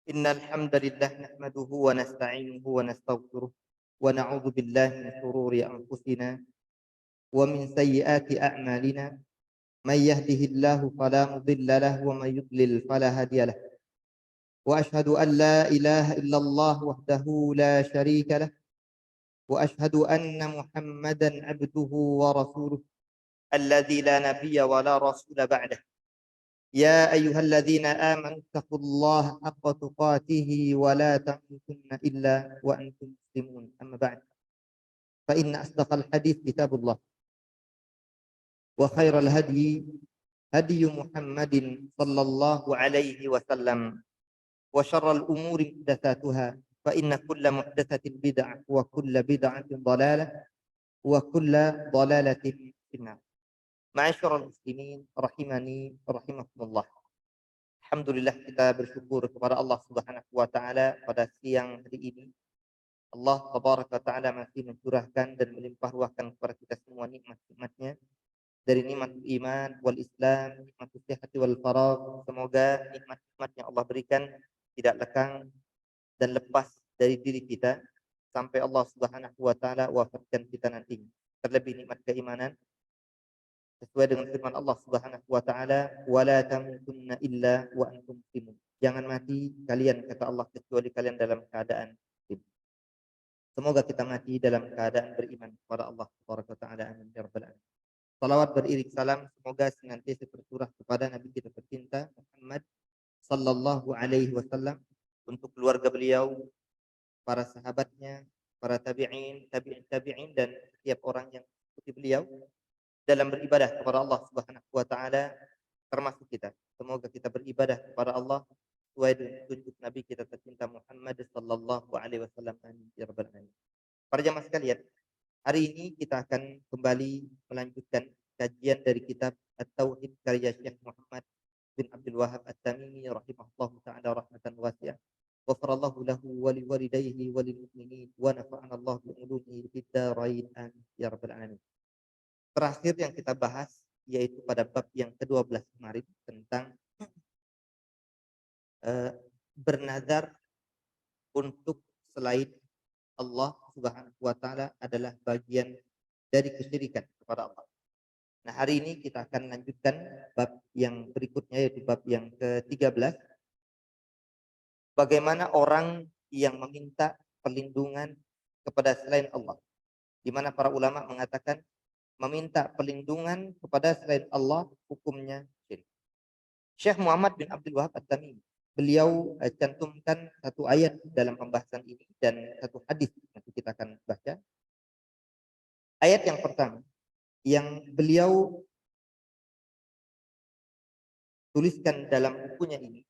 Innal hamdalillah nahmaduhu wa nasta'inuhu wa nastaghfiruh wa na'udzu billahi min shururi anfusina wa min sayyiati a'malina may yahdihillahu fala mudilla lahu wa may yudlil fala hadiya lahu wa ashhadu an la ilaha illallah wahdahu la syarika lahu wa ashhadu anna Muhammadan abduhu wa rasuluh alladzi la nabiyya wa la rasula ba'dah. يا أيها الذين آمنوا اتقوا الله حق تقاته ولا تموتن إلا وأنتم مسلمون. أما بعد فإن أصدق الحديث كتاب الله وخير الهدي هدي محمد صلى الله عليه وسلم وشر الأمور محدثاتها فإن كل محدثة بدعة وكل بدعة ضلالة وكل ضلالة في النار. Ma'asyiral muslimin rahimani rahimakumullah. Alhamdulillah, kita bersyukur kepada Allah Subhanahu wa taala pada siang hari ini. Allah tabaraka taala masih mencurahkan dan melimpah ruahkan kepada kita semua nikmat-nikmatnya, dari nikmat iman wal Islam, nikmat sihhati wal faragh. Semoga nikmat-nikmat yang Allah berikan tidak lekang dan lepas dari diri kita sampai Allah Subhanahu wa taala wafatkan kita nanti. Terlebih nikmat keimanan sesuai dengan firman Allah Subhanahu wa taala, wala tamutunna illa wa antum muslimun. Jangan mati kalian, kata Allah, kecuali kalian dalam keadaan muslim. Semoga kita mati dalam keadaan beriman kepada Allah Subhanahu wa taala. Amin ya rabbal alamin. Salawat beriring salam semoga senantiasa tercurah kepada Nabi kita tercinta Muhammad sallallahu alaihi wasallam, untuk keluarga beliau, para sahabatnya, para tabi'in, tabi'in dan setiap orang yang mengikuti beliau dalam beribadah kepada Allah Subhanahu wa taala, termasuk kita. Semoga kita beribadah kepada Allah sesuai dengan tunjuk Nabi kita tercinta Muhammad sallallahu alaihi wasallam. Amin ya rabbal alamin. Para jamaah sekalian, hari ini kita akan kembali melanjutkan kajian dari kitab At-Tauhid karya Syekh Muhammad bin Abdul Wahhab At-Tamimi rahimahullahu taala rahmatan wasi'ah. Ghafarallahu lahu wa liwalidayhi wa lil mu'minin wa nafa'ana Allah bi ulumihi fid dharain. Amin ya rabbal alamin. Terakhir yang kita bahas yaitu pada bab yang ke-12 kemarin tentang bernazar untuk selain Allah Subhanahu wa taala adalah bagian dari kesyirikan kepada Allah. Nah, hari ini kita akan lanjutkan bab yang berikutnya yaitu bab yang ke-13. Bagaimana orang yang meminta perlindungan kepada selain Allah, di mana para ulama mengatakan meminta perlindungan kepada selain Allah hukumnya syirik. Syekh Muhammad bin Abdul Wahhab At-Tamimi, beliau cantumkan satu ayat dalam pembahasan ini dan satu hadis nanti kita akan baca. Ayat yang pertama yang beliau tuliskan dalam bukunya ini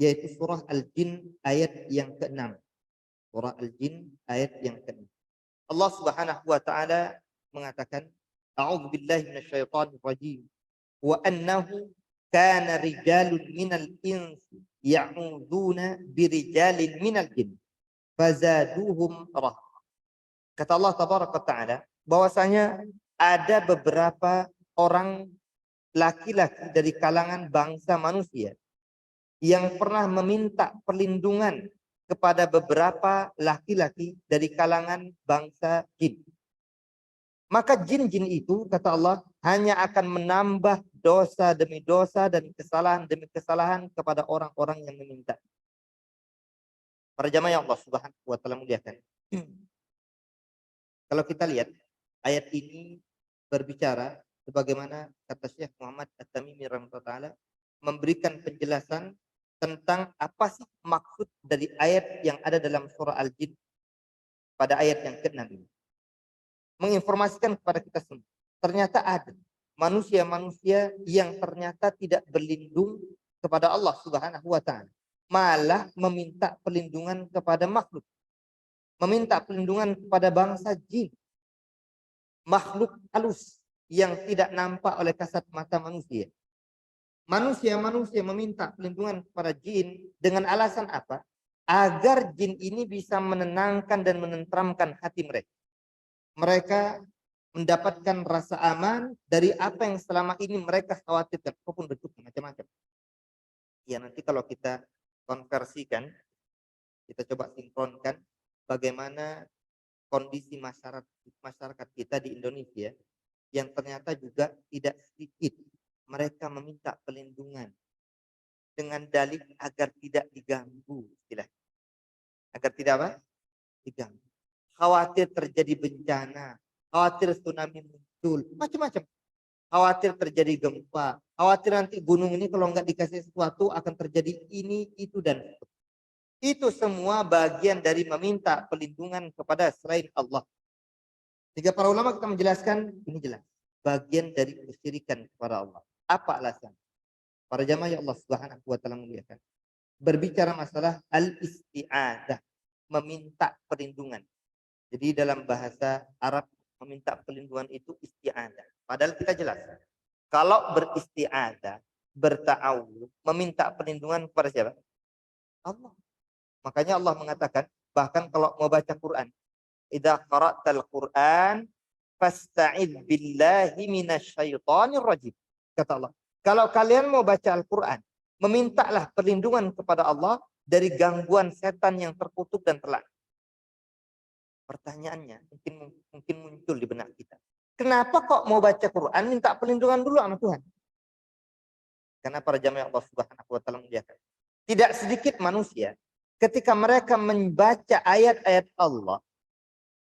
yaitu surah Al-Jin ayat yang ke-6. Surah Al-Jin ayat yang ke-6. Allah Subhanahu wa taala mengatakan, A'udzu billahi minasyaitonir rajim. Wa annahu kana rijalun minal insi ya'udzuuna birijalin minal jin fazaduhum rahmah. Kata Allah tabaraka taala bahwasanya ada beberapa orang laki-laki dari kalangan bangsa manusia yang pernah meminta perlindungan kepada beberapa laki-laki dari kalangan bangsa jin. Maka jin-jin itu, kata Allah, hanya akan menambah dosa demi dosa dan kesalahan demi kesalahan kepada orang-orang yang meminta. Para jamaah yang Allah Subhanahu wa taala muliakan. Kalau kita lihat ayat ini berbicara sebagaimana kata Syekh Muhammad At-Tamimi rahimahullah taala memberikan penjelasan tentang apa sih maksud dari ayat yang ada dalam surah Al-Jin pada ayat yang ke-6 ini. Menginformasikan kepada kita semua, ternyata ada manusia-manusia yang ternyata tidak berlindung kepada Allah Subhanahu wa taala, malah meminta perlindungan kepada makhluk, meminta perlindungan kepada bangsa jin, makhluk halus yang tidak nampak oleh kasat mata manusia. Manusia-manusia meminta perlindungan kepada jin dengan alasan apa? Agar jin ini bisa menenangkan dan menenteramkan hati mereka. Mereka mendapatkan rasa aman dari apa yang selama ini mereka khawatirkan, apapun bentuknya macam-macam. Ya, nanti kalau kita konversikan Kita coba sinkronkan bagaimana kondisi masyarakat kita di Indonesia yang ternyata juga tidak sedikit mereka meminta perlindungan dengan dalih agar tidak diganggu, istilahnya. Agar tidak apa? Diganggu. Khawatir terjadi bencana, khawatir tsunami muncul, macam-macam. Khawatir terjadi gempa, khawatir nanti gunung ini kalau nggak dikasih sesuatu akan terjadi ini, itu, dan itu. Itu semua bagian dari meminta perlindungan kepada selain Allah. Jika para ulama kita menjelaskan, ini jelas. Bagian dari kesyirikan kepada Allah. Apa alasan? Para jamaah yang Allah Subhanahu wa taala muliakan. Berbicara masalah al-isti'adah, meminta perlindungan. Jadi dalam bahasa Arab meminta perlindungan itu isti'adah. Padahal kita jelas. Kalau beristi'adah, berta'awud, meminta perlindungan kepada siapa? Allah. Makanya Allah mengatakan, bahkan kalau mau baca Quran, idza qara'tal Quran fasta'id billahi minasyaitonir rajim. Kata Allah, kalau kalian mau baca Al-Quran, memintalah perlindungan kepada Allah dari gangguan setan yang terkutuk dan terlaknat. Pertanyaannya mungkin muncul di benak kita. Kenapa kok mau baca Quran minta perlindungan dulu sama Tuhan? Karena para jamaah Allah Subhanahu wa taala muliakan. Tidak sedikit manusia ketika mereka membaca ayat-ayat Allah,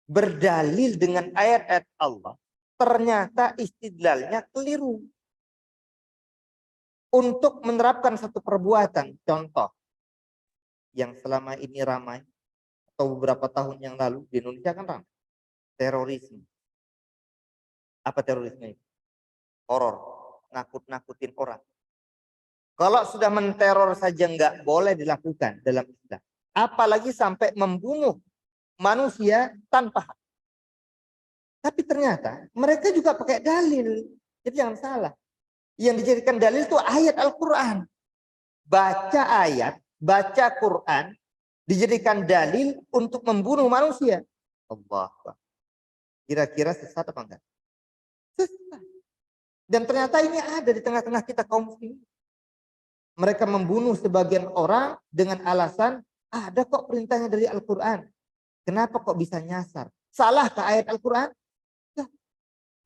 berdalil dengan ayat-ayat Allah, ternyata istidlalnya keliru. Untuk menerapkan satu perbuatan, contoh yang selama ini ramai atau beberapa tahun yang lalu di Indonesia kan ramai, terorisme. Apa terorisme itu? Horor, nakut-nakutin orang. Kalau sudah menteror saja nggak boleh dilakukan dalam Islam, apalagi sampai membunuh manusia tanpa hak. Tapi ternyata mereka juga pakai dalil, jadi jangan salah. Yang dijadikan dalil itu ayat Al-Quran. Baca ayat, baca Quran, dijadikan dalil untuk membunuh manusia. Allah. Kira-kira sesat apa enggak? Sesat. Dan ternyata ini ada di tengah-tengah kita kaum muslimin. Mereka membunuh sebagian orang dengan alasan, ada kok perintahnya dari Al-Quran. Kenapa kok bisa nyasar? Salah ke ayat Al-Quran?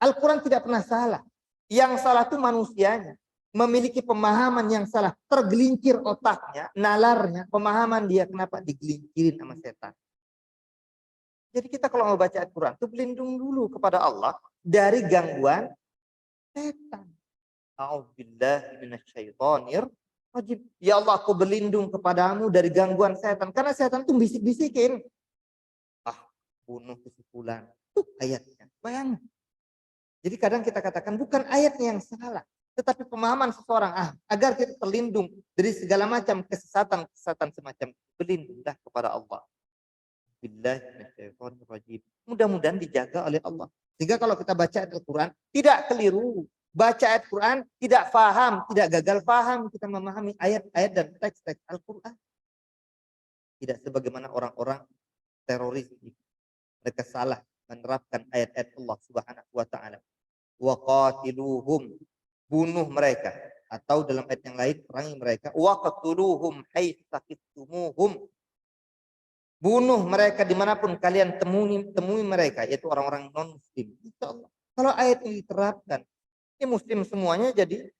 Al-Quran tidak pernah salah. Yang salah itu manusianya. Memiliki pemahaman yang salah. Tergelincir otaknya, nalarnya, pemahaman dia kenapa digelincirin sama setan. Jadi kita kalau mau baca Al-Quran itu berlindung dulu kepada Allah dari gangguan setan. A'udzubillahi minasyaitonir rajim. Ya Allah, aku berlindung kepadamu dari gangguan setan. Karena setan itu bisik-bisikin. Bunuh kesimpulan. Itu ayatnya. Bayangkan. Jadi kadang kita katakan bukan ayatnya yang salah, tetapi pemahaman seseorang agar kita terlindung dari segala macam kesesatan semacam itu. Berlindunglah kepada Allah. Billahi. Mudah-mudahan dijaga oleh Allah. Sehingga kalau kita baca ayat Al-Quran tidak keliru. Baca ayat Quran tidak faham, tidak gagal faham kita memahami ayat-ayat dan teks-teks Al-Quran. Tidak sebagaimana orang-orang teroris. Mereka salah menerapkan ayat-ayat Allah Subhanahu wa taala. Wa qatiluhum, bunuh mereka, atau dalam ayat yang lain perangi mereka. Wa qatuluhum haitsu taqtumuhum, bunuh mereka dimanapun kalian temui mereka, yaitu orang-orang non muslim. Insyaallah kalau ayat ini diterapkan, ini muslim semuanya jadi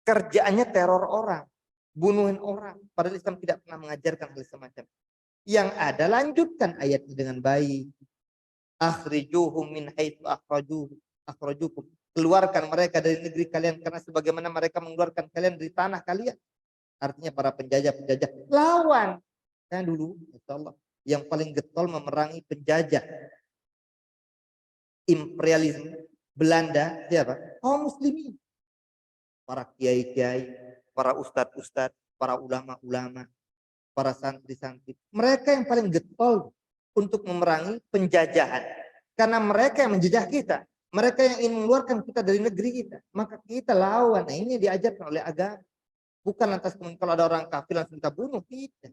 kerjaannya teror orang, bunuhin orang. Padahal Islam tidak pernah mengajarkan hal semacam. Yang ada lanjutkan ayatnya dengan baik. Akhrijuhum min haitsu akhrajukum. Keluarkan mereka dari negeri kalian karena sebagaimana mereka mengeluarkan kalian dari tanah kalian. Artinya para penjajah-penjajah lawan. Saya dulu, insyaallah, yang paling getol memerangi penjajah imperialisme Belanda siapa? Kaum muslimin. Para kiai-kiai, para ustadz-ustadz, para ulama-ulama, para santri-santri. Mereka yang paling getol untuk memerangi penjajahan. Karena mereka yang menjajah kita. Mereka yang ingin mengeluarkan kita dari negeri kita. Maka kita lawan. Nah, ini diajarkan oleh agama. Bukan lantas kalau ada orang kafir langsung kita bunuh. Tidak.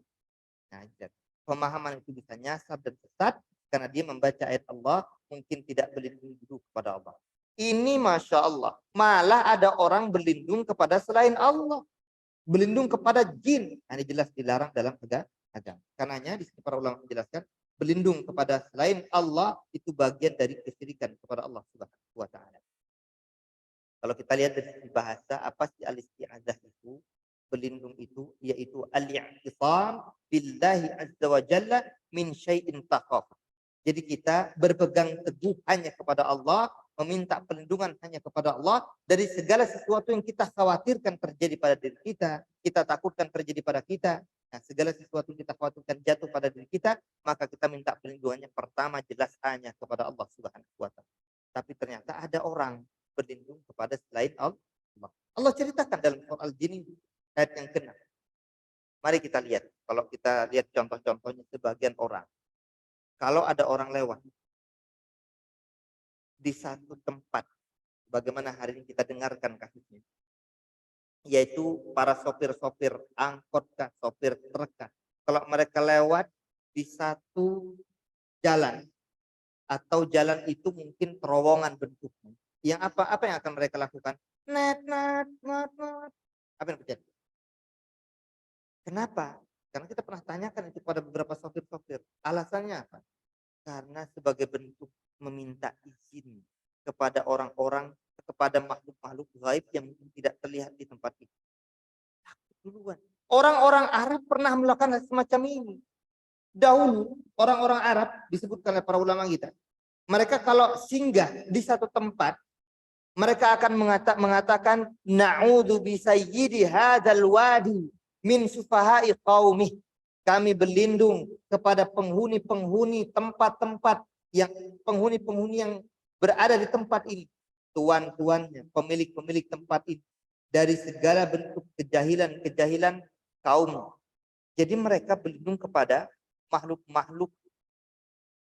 Ngajar. Pemahaman itu bisa nyasar dan sesat. Karena dia membaca ayat Allah. Mungkin tidak berlindung dulu kepada Allah. Ini Masya Allah. Malah ada orang berlindung kepada selain Allah. Berlindung kepada jin. Nah, ini jelas dilarang dalam agama. agama. Karenanya di sini para ulama menjelaskan berlindung kepada selain Allah itu bagian dari kesyirikan kepada Allah Subhanahu wa taala. Kalau kita lihat dari segi bahasa, apa sih al-isti'adzah itu? Berlindung itu yaitu al-i'tisam billahi azza wa jalla min syai'in takhaf. Jadi kita berpegang teguh hanya kepada Allah, meminta perlindungan hanya kepada Allah dari segala sesuatu yang kita khawatirkan terjadi pada diri kita takutkan terjadi pada kita. Nah, segala sesuatu yang kita khawatirkan jatuh pada diri kita, maka kita minta perlindungannya pertama jelas hanya kepada Allah Subhanahu wa taala. Tapi ternyata ada orang berlindung kepada selain Allah. Allah ceritakan dalam surah Al-Jin ayat yang ke-6. Mari kita lihat. Kalau kita lihat contoh-contohnya sebagian orang. Kalau ada orang lewat di satu tempat, bagaimana hari ini kita dengarkan kasusnya, yaitu para sopir-sopir angkot, sopir truk. Kalau mereka lewat di satu jalan, atau jalan itu mungkin terowongan bentuknya, yang apa yang akan mereka lakukan? Net. Apa yang terjadi? Kenapa? Karena kita pernah tanyakan itu pada beberapa sopir-sopir. Alasannya apa? Karena sebagai bentuk meminta izin kepada orang-orang, kepada makhluk-makhluk gaib yang mungkin tidak terlihat di tempat itu. Takut duluan. Orang-orang Arab pernah melakukan semacam ini. Dahulu, orang-orang Arab disebutkan oleh para ulama kita. Mereka kalau singgah di satu tempat, mereka akan mengatakan na'udzu bi sayyidi hadzal wadi min sufaha'i qaumih. Kami berlindung kepada penghuni-penghuni tempat-tempat yang penghuni-penghuni yang berada di tempat ini, tuan-tuannya, pemilik-pemilik tempat ini, dari segala bentuk kejahilan kaum. Jadi mereka berlindung kepada makhluk-makhluk,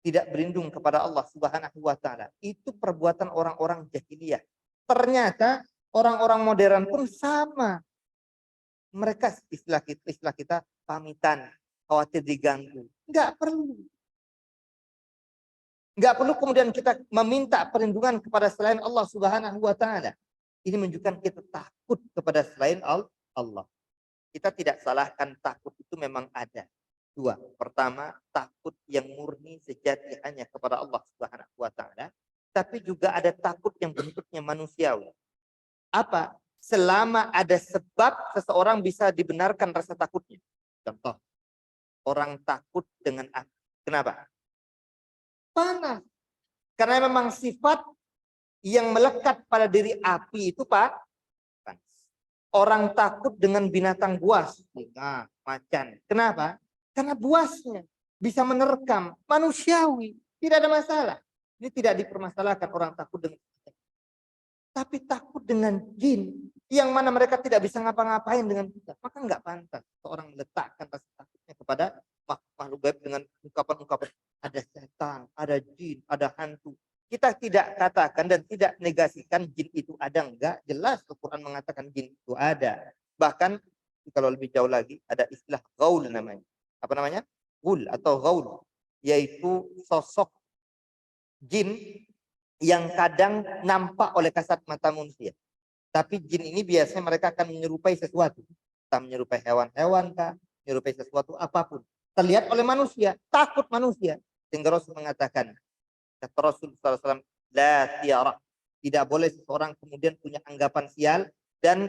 tidak berlindung kepada Allah Subhanahu wa taala. Itu perbuatan orang-orang jahiliyah. Ternyata orang-orang modern pun sama. Mereka istilah kita pamitan, khawatir diganggu. Enggak perlu. Enggak perlu kemudian kita meminta perlindungan kepada selain Allah Subhanahu wa taala. Ini menunjukkan kita takut kepada selain Allah. Kita tidak salahkan, takut itu memang ada. Dua. Pertama, takut yang murni sejati hanya kepada Allah Subhanahu wa taala, tapi juga ada takut yang bentuknya manusiawi. Apa? Selama ada sebab seseorang bisa dibenarkan rasa takutnya. Contoh, orang takut dengan api. Kenapa? Panas. Karena memang sifat yang melekat pada diri api itu panas. Orang takut dengan binatang buas, macan. Kenapa? Karena buasnya bisa menerkam, manusiawi, tidak ada masalah. Ini tidak dipermasalahkan orang takut dengan. Tapi takut dengan jin, yang mana mereka tidak bisa ngapa-ngapain dengan kita, maka nggak pantas seorang meletakkan rasa takutnya kepada makhluk gaib dengan ungkapan-ungkapan ada setan, ada jin, ada hantu. Kita tidak katakan dan tidak negasikan jin itu ada, enggak. Jelas Al-Quran mengatakan jin itu ada. Bahkan kalau lebih jauh lagi ada istilah gaul namanya. Apa namanya? Gul atau gaul, yaitu sosok jin yang kadang nampak oleh kasat mata manusia. Tapi jin ini biasanya mereka akan menyerupai sesuatu. Entah menyerupai hewan-hewan kah, menyerupai sesuatu apapun. Terlihat oleh manusia, takut manusia. Sehingga Rasul mengatakan, kata Rasul SAW, la tiara. Tidak boleh seseorang kemudian punya anggapan sial, dan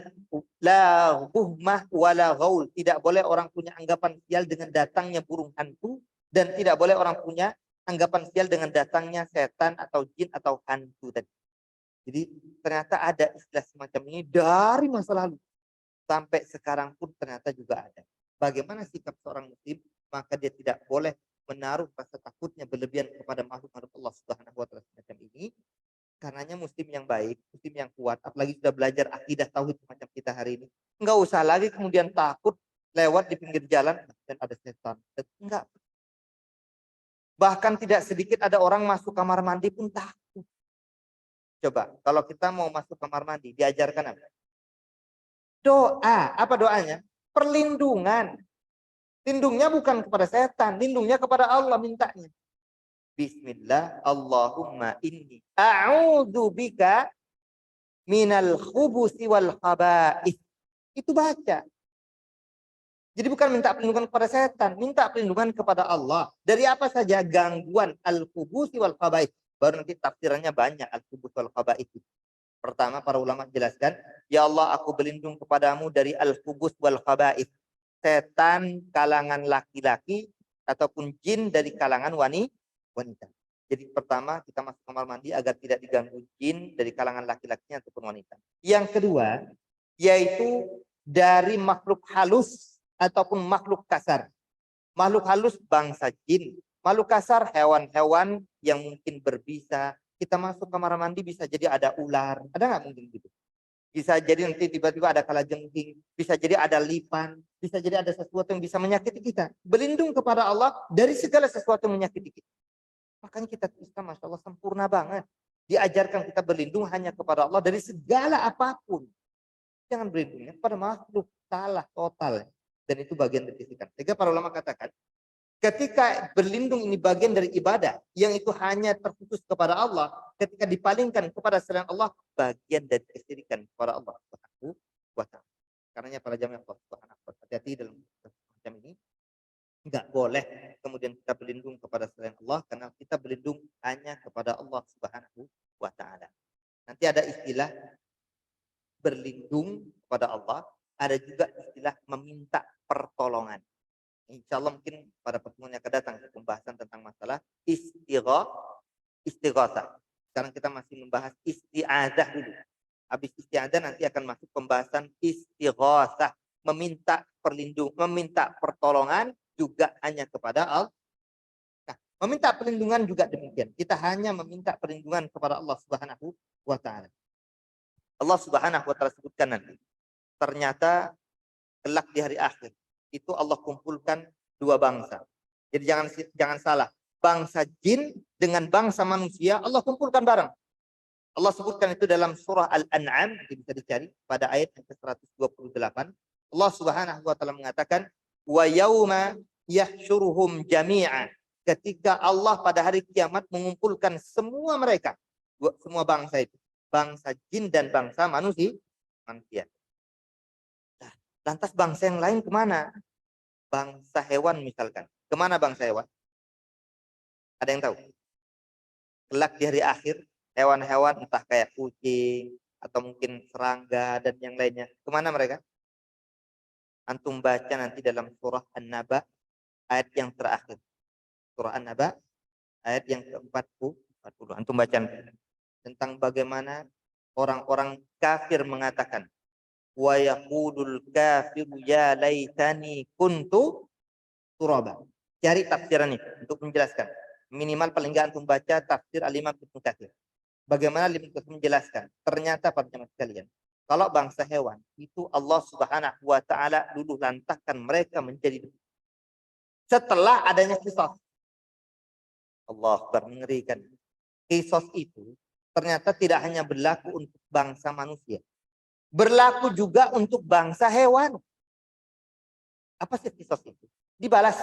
la buhmah wala gaul. Tidak boleh orang punya anggapan sial dengan datangnya burung hantu, dan tidak boleh orang punya anggapan sial dengan datangnya setan atau jin atau hantu tadi. Jadi ternyata ada istilah semacam ini dari masa lalu sampai sekarang pun ternyata juga ada. Bagaimana sikap seorang muslim? Maka dia tidak boleh menaruh rasa takutnya berlebihan kepada makhluk Allah Subhanahu wa taala semacam ini. Karenanya muslim yang baik, muslim yang kuat, apalagi sudah belajar akidah tauhid semacam kita hari ini, enggak usah lagi kemudian takut lewat di pinggir jalan dan ada setan. Enggak. Bahkan tidak sedikit ada orang masuk kamar mandi pun takut. Coba, kalau kita mau masuk kamar mandi, diajarkan apa? Doa. Apa doanya? Perlindungan. Lindungnya bukan kepada setan, lindungnya kepada Allah mintanya. Bismillah, Allahumma inni a'udzu bika minal khubusi wal khaba'ith. Itu baca. Jadi bukan minta perlindungan kepada setan, minta perlindungan kepada Allah. Dari apa saja gangguan al-khubusi wal khaba'ith. Baru nanti tafsirannya banyak al-khubus wal khaba'ith. Pertama para ulama jelaskan, ya Allah aku berlindung kepadamu dari al-khubus wal khaba'ith. Setan kalangan laki-laki ataupun jin dari kalangan wanita. Jadi pertama kita masuk kamar mandi agar tidak diganggu jin dari kalangan laki-lakinya ataupun wanita. Yang kedua yaitu dari makhluk halus ataupun makhluk kasar. Makhluk halus bangsa jin, makhluk kasar hewan-hewan yang mungkin berbisa. Kita masuk kamar mandi bisa jadi ada ular, ada nggak mungkin gitu? Bisa jadi nanti tiba-tiba ada kalajengking, bisa jadi ada lipan, bisa jadi ada sesuatu yang bisa menyakiti kita. Berlindung kepada Allah dari segala sesuatu yang menyakiti kita. Makanya kita Islam, Masya Allah, sempurna banget. Diajarkan kita berlindung hanya kepada Allah dari segala apapun. Jangan berlindungnya kepada makhluk, salah total. Dan itu bagian dari kesyirikan. Sehingga para ulama katakan, ketika berlindung ini bagian dari ibadah, yang itu hanya terkhusus kepada Allah, ketika dipalingkan kepada selain Allah, bagian dari kesyirikan kepada Allah Subhanahu wa Ta'ala. Karenanya para jamaah Allah Subhanahu wa Ta'ala, hati-hati dalam macam ini. Enggak boleh kemudian kita berlindung kepada selain Allah, karena kita berlindung hanya kepada Allah Subhanahu wa Ta'ala. Nanti ada istilah berlindung kepada Allah, ada juga istilah meminta pertolongan. Insya Allah mungkin pada pertemuan yang akan datang pembahasan tentang masalah istighatsah. Sekarang kita masih membahas isti'adzah dulu. Habis isti'adzah nanti akan masuk pembahasan istighatsah, meminta meminta pertolongan juga hanya kepada Allah. Nah, meminta perlindungan juga demikian. Kita hanya meminta perlindungan kepada Allah Subhanahu wa Ta'ala. Allah Subhanahu wa Ta'ala sebutkan nanti. Ternyata kelak di hari akhir itu Allah kumpulkan dua bangsa. Jadi jangan salah. Bangsa jin dengan bangsa manusia Allah kumpulkan bareng. Allah sebutkan itu dalam surah Al-An'am, bisa dicari pada ayat yang ke-128. Allah Subhanahu wa Ta'ala mengatakan, wa yauma yahsyuruhum jami'a. Ketika Allah pada hari kiamat mengumpulkan semua mereka, semua bangsa itu, bangsa jin dan bangsa manusia. Nah, lantas bangsa yang lain kemana? Bangsa hewan misalkan. Kemana bangsa hewan? Ada yang tahu? Kelak di hari akhir, hewan-hewan entah kayak kucing, atau mungkin serangga dan yang lainnya. Kemana mereka? Antum baca nanti dalam surah An-Naba, ayat yang terakhir. Surah An-Naba, ayat yang ke-40. Antum baca tentang bagaimana orang-orang kafir mengatakan, wa yaqulul kafiru ya laitani kuntu turaba. Cari tafsiran ini untuk menjelaskan. Minimal paling enggak antum baca tafsir Al-Imam Ibnu Katsir. Bagaimana Ibnu Katsir menjelaskan? Ternyata pada jemaah sekalian, kalau bangsa hewan itu Allah Subhanahu wa Ta'ala dulu lantakkan mereka menjadi setelah adanya kisos. Allah mengerikan. Kisos itu ternyata tidak hanya berlaku untuk bangsa manusia. Berlaku juga untuk bangsa hewan. Apa sih kisos itu? Dibalas.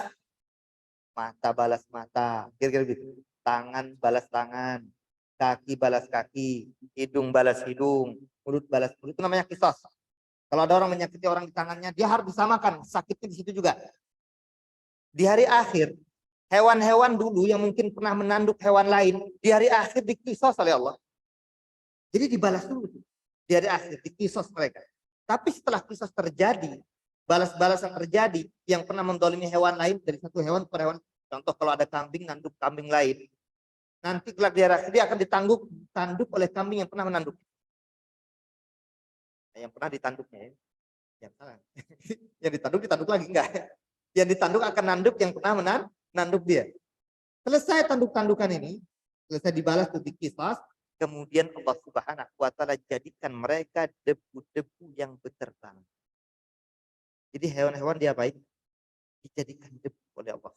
Mata balas mata. Kira-kira gitu. Tangan balas tangan. Kaki balas kaki. Hidung balas hidung. Mulut balas mulut. Itu namanya kisos. Kalau ada orang menyakiti orang di tangannya, dia harus disamakan. Sakitnya di situ juga. Di hari akhir, hewan-hewan dulu yang mungkin pernah menanduk hewan lain, di hari akhir dikisos oleh Allah. Jadi dibalas dulu. Di hari akhir dikisos mereka. Tapi setelah kisos terjadi, balas-balasan terjadi, yang pernah mendolimi hewan lain dari satu hewan ke hewan. Contoh kalau ada kambing nanduk kambing lain, nanti kelak di hari akhir dia akan ditanduk oleh kambing yang pernah menanduk. Nah, yang pernah ditanduknya, yang salah. Yang ditanduk lagi enggak? Yang ditanduk akan nanduk yang pernah menanduk dia. Selesai tanduk-tandukan ini, selesai dibalas tuh dikisos. Kemudian Allah Subhanahu wa Ta'ala jadikan mereka debu-debu yang berterbangan. Jadi hewan-hewan diapain? Dijadikan debu oleh Allah.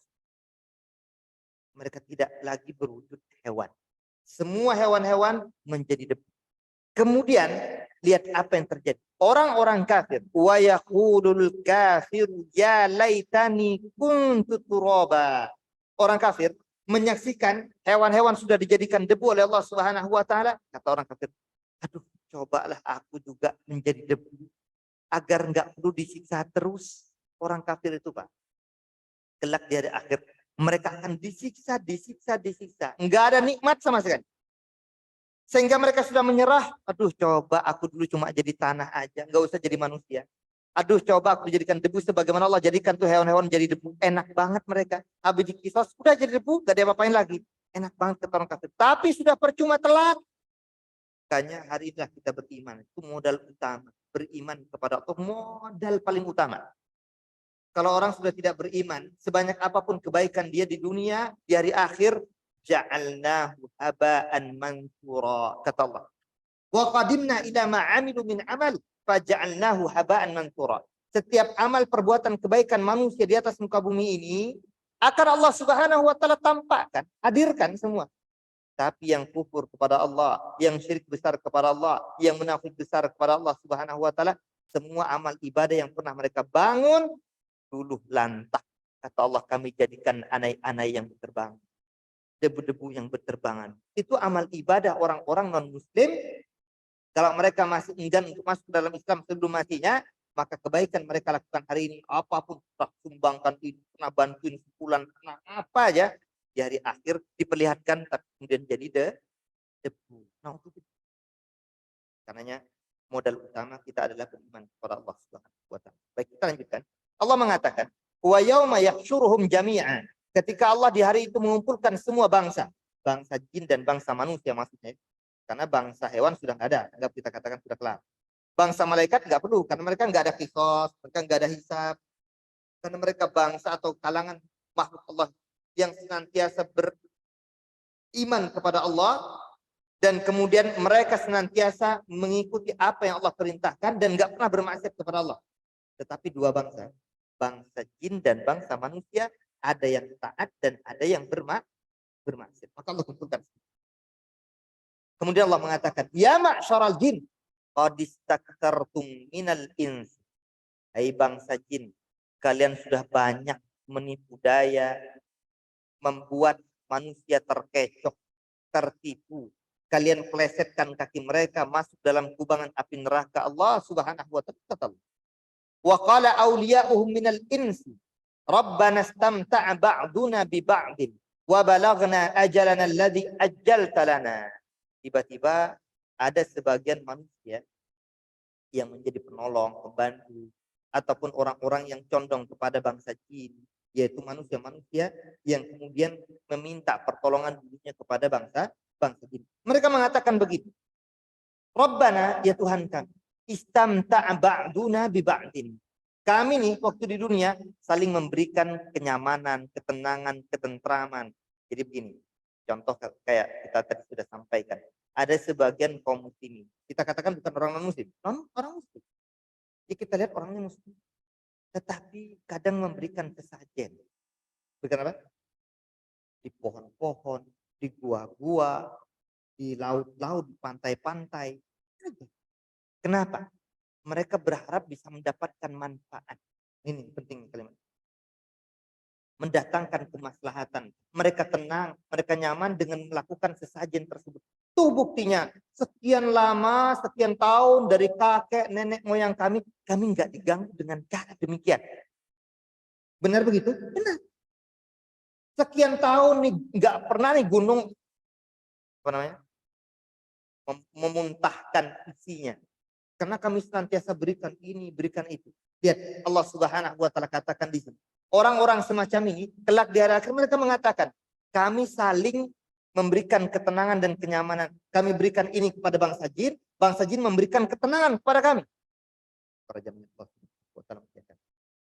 Mereka tidak lagi berwujud hewan. Semua hewan-hewan menjadi debu. Kemudian lihat apa yang terjadi. Orang-orang kafir, wa yaqulul kafiru ya laitani kuntu turaba. Orang kafir menyaksikan hewan-hewan sudah dijadikan debu oleh Allah Subhanahu wa Ta'ala. Kata orang kafir, aduh, cobalah aku juga menjadi debu agar enggak perlu disiksa terus orang kafir itu, Pak, kelak di hari akhir mereka akan disiksa, disiksa, disiksa. Enggak ada nikmat sama sekali. Sehingga mereka sudah menyerah. Aduh, coba aku dulu cuma jadi tanah aja, enggak usah jadi manusia. Aduh, coba aku dijadikan debu sebagaimana Allah jadikan tuh hewan-hewan jadi debu. Enak banget mereka. Habis dikisos, udah jadi debu, gak ada apa-apain lagi. Enak banget kata orang kafir. Tapi sudah percuma, telat. Makanya hari inilah kita beriman. Itu modal utama. Beriman kepada Allah. Modal paling utama. Kalau orang sudah tidak beriman, sebanyak apapun kebaikan dia di dunia, di hari akhir, ja'alnahu haba'an mansura. Kata Allah. Wa qadimna ila ma 'amilu min amal faja'alnahu haba'an mansura. Setiap amal perbuatan kebaikan manusia di atas muka bumi ini akan Allah Subhanahu wa taala tampakkan, hadirkan semua. Tapi yang kufur kepada Allah, yang syirik besar kepada Allah, yang munafik besar kepada Allah Subhanahu wa taala, semua amal ibadah yang pernah mereka bangun luluh lantah. Kata Allah, kami jadikan anai-anai yang berterbangan, debu-debu yang berterbangan. Itu amal ibadah orang-orang non-muslim. Kalau mereka masih enggan untuk masuk ke dalam Islam sebelum matinya, maka kebaikan mereka lakukan hari ini, apapun, pernah sumbangkan ini, pernah bantuin sebulan, pernah apa aja, di hari akhir diperlihatkan, tapi kemudian jadi debu. Nah, itu karenanya modal utama kita adalah beriman kepada Allah Subhanahu wa taala. Baik, kita lanjutkan. Allah mengatakan, wa yauma yahsyuruhum jami'an. Ketika Allah di hari itu mengumpulkan semua bangsa, bangsa jin dan bangsa manusia maksudnya. Karena bangsa hewan sudah nggak ada, anggap kita katakan sudah kelar. Bangsa malaikat nggak perlu, karena mereka nggak ada kisos, mereka nggak ada hisab. Karena mereka bangsa atau kalangan makhluk Allah yang senantiasa beriman kepada Allah, dan kemudian mereka senantiasa mengikuti apa yang Allah perintahkan dan nggak pernah bermaksiat kepada Allah. Tetapi dua bangsa, bangsa jin dan bangsa manusia, ada yang taat dan ada yang bermaksiat. Maka Allah kumpulkan. Kemudian Allah mengatakan, ya ma'syaral jin, qad istaktartum minal ins. Hai bangsa jin, kalian sudah banyak menipu daya, membuat manusia terkecoh, tertipu. Kalian plesetkan kaki mereka masuk dalam kubangan api neraka Allah Subhanahu wa taala. Wa qala awliya'uhum minal insi, Rabbana istamta'a ba'duna bi ba'din wa balaghna ajalana alladhi ajjalta lana. Tiba-tiba ada sebagian manusia yang menjadi penolong, pembantu, ataupun orang-orang yang condong kepada bangsa jin, yaitu manusia-manusia yang kemudian meminta pertolongan dirinya kepada bangsa jin. Mereka mengatakan begitu. Rabbana, ya Tuhan kami, istamta'a ba'duna bi ba'din. Kami nih waktu di dunia saling memberikan kenyamanan, ketenangan, ketentraman. Jadi begini, contoh kayak kita tadi sudah sampaikan. Ada sebagian kaum muslimin. Kita katakan bukan orang non-muslim. Orang muslim. Jadi kita lihat orangnya muslim. Tetapi kadang memberikan kesajian. Berikan apa? Di pohon-pohon, di gua-gua, di laut-laut, di pantai-pantai. Kenapa? Mereka berharap bisa mendapatkan manfaat. Ini penting kalimat. Mendatangkan kemaslahatan. Mereka tenang, mereka nyaman dengan melakukan sesajen tersebut. Tuh buktinya, sekian lama, sekian tahun dari kakek, nenek moyang kami nggak diganggu dengan cara demikian. Benar begitu? Benar. Sekian tahun nih nggak pernah nih gunung apa namanya? Memuntahkan isinya. Karena kami senantiasa berikan ini, berikan itu. Lihat Allah Subhanahu wa taala katakan di sini. Orang-orang semacam ini kelak di hari akhir mereka mengatakan, kami saling memberikan ketenangan dan kenyamanan. Kami berikan ini kepada bangsa jin memberikan ketenangan kepada kami.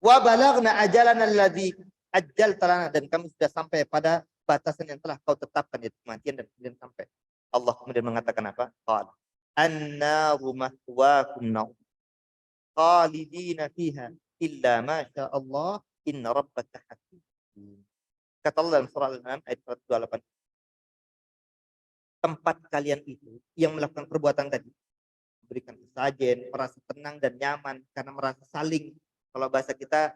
Wa balaghna ajalana alladzi ajjalta lana, dan kami sudah sampai pada batasan yang telah kau tetapkan, yaitu kematian, dan kemudian sampai. Allah kemudian mengatakan apa? Qala an-naru mahwaakum nar khalidina fiha illa ma syaa Allah inna rabbaka hakim. Kata Allah dalam surah Al-An'am ayat 128. Tempat kalian itu yang melakukan perbuatan tadi, memberikan sesajen, merasa tenang dan nyaman karena merasa saling, kalau bahasa kita